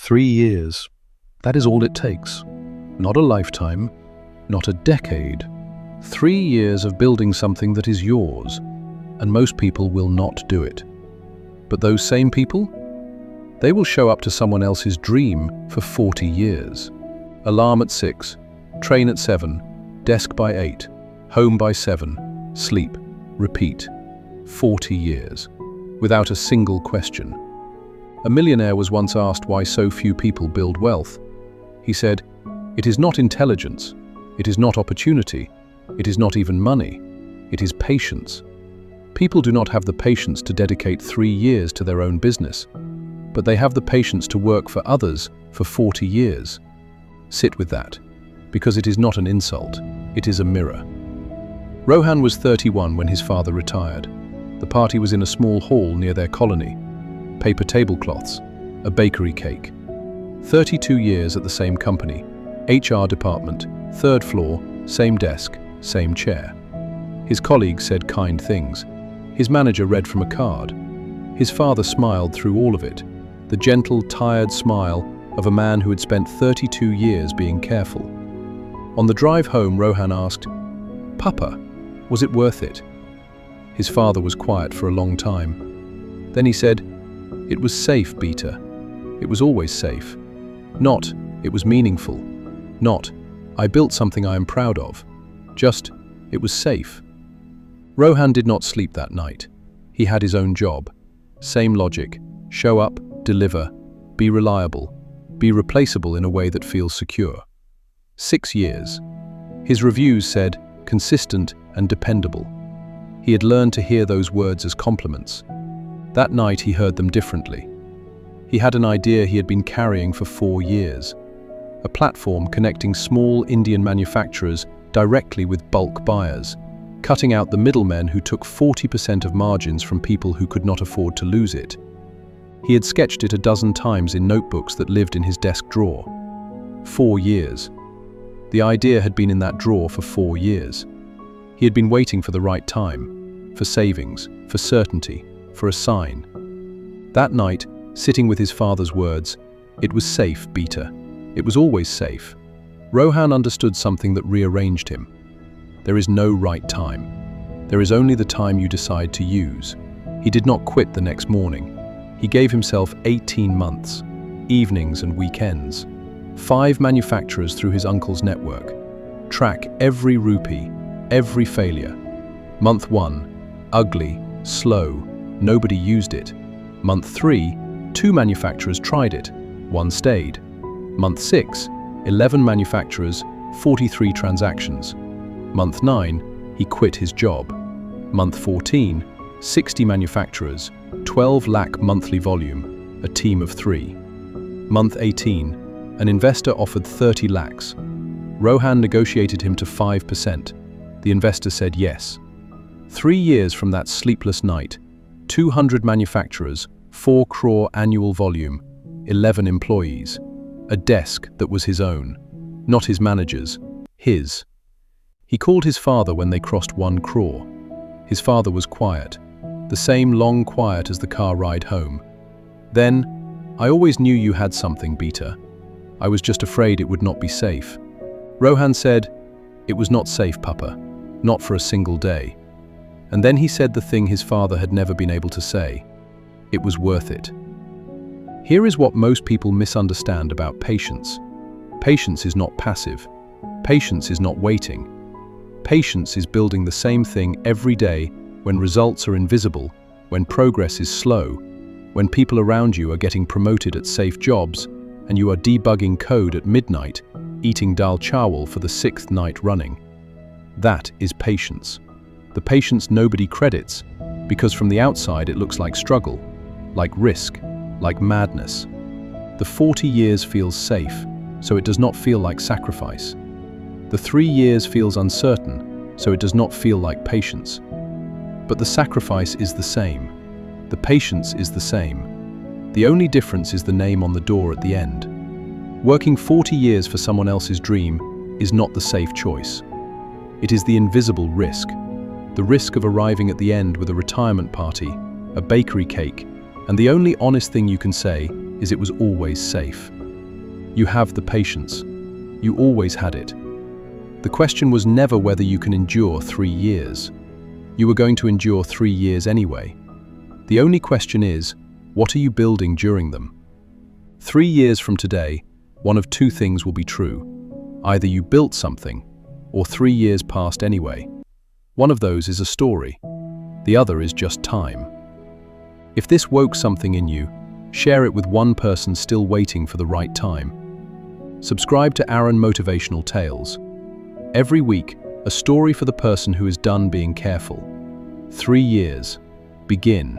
3 years. That is all it takes. Not a lifetime, not a decade. 3 years of building something that is yours, and most people will not do it. But those same people? They will show up to someone else's dream for 40 years. Alarm at 6, train at 7, desk by 8, home by 7, sleep, repeat. 40 years, without a single question. A millionaire was once asked why so few people build wealth. He said, "It is not intelligence, it is not opportunity, it is not even money, it is patience." People do not have the patience to dedicate 3 years to their own business, but they have the patience to work for others for 40 years. Sit with that, because it is not an insult, it is a mirror. Rohan was 31 when his father retired. The party was in a small hall near their colony. Paper tablecloths, a bakery cake. 32 years at the same company, HR department, 3rd floor, same desk, same chair. His colleagues said kind things. His manager read from a card. His father smiled through all of it, the gentle, tired smile of a man who had spent 32 years being careful. On the drive home, Rohan asked, "Papa, was it worth it?" His father was quiet for a long time. Then he said, "It was safe, Beta. It was always safe. Not, it was meaningful. Not, I built something I am proud of. Just, it was safe." Rohan did not sleep that night. He had his own job. Same logic. Show up, deliver, be reliable, be replaceable in a way that feels secure. 6 years. His reviews said, consistent and dependable. He had learned to hear those words as compliments. That night he heard them differently. He had an idea he had been carrying for 4 years. A platform connecting small Indian manufacturers directly with bulk buyers, cutting out the middlemen who took 40% of margins from people who could not afford to lose it. He had sketched it a dozen times in notebooks that lived in his desk drawer. 4 years. The idea had been in that drawer for 4 years. He had been waiting for the right time, for savings, for certainty, for a sign. That night, sitting with his father's words, "It was safe, Beta. It was always safe." Rohan understood something that rearranged him. There is no right time. There is only the time you decide to use. He did not quit the next morning. He gave himself 18 months, evenings and weekends. 5 manufacturers through his uncle's network. Track every rupee, every failure. Month 1, ugly, slow, nobody used it. Month 3, 2 manufacturers tried it, 1 stayed. Month 6, 11 manufacturers, 43 transactions. Month 9, he quit his job. Month 14, 60 manufacturers, 12 lakh monthly volume, a team of 3. Month 18, an investor offered 30 lakhs. Rohan negotiated him to 5%. The investor said yes. 3 years from that sleepless night, 200 manufacturers, 4 crore annual volume, 11 employees. A desk that was his own, not his manager's, his. He called his father when they crossed 1 crore. His father was quiet, the same long quiet as the car ride home. Then, "I always knew you had something, Beta. I was just afraid it would not be safe." Rohan said, "It was not safe, Papa, not for a single day." And then he said the thing his father had never been able to say. It was worth it. Here is what most people misunderstand about patience. Patience is not passive. Patience is not waiting. Patience is building the same thing every day when results are invisible, when progress is slow, when people around you are getting promoted at safe jobs, and you are debugging code at midnight, eating dal chawal for the 6th night running. That is patience. The patience nobody credits, because from the outside it looks like struggle, like risk, like madness. The 40 years feels safe, so it does not feel like sacrifice. The 3 years feels uncertain, so it does not feel like patience. But the sacrifice is the same. The patience is the same. The only difference is the name on the door at the end. Working 40 years for someone else's dream is not the safe choice. It is the invisible risk. The risk of arriving at the end with a retirement party, a bakery cake, and the only honest thing you can say is it was always safe. You have the patience. You always had it. The question was never whether you can endure 3 years. You were going to endure 3 years anyway. The only question is, what are you building during them? 3 years from today, one of two things will be true. Either you built something, or 3 years passed anyway. One of those is a story. The other is just time. If this woke something in you, share it with one person still waiting for the right time. Subscribe to Aaron Motivational Tales. Every week, a story for the person who is done being careful. 3 years. Begin.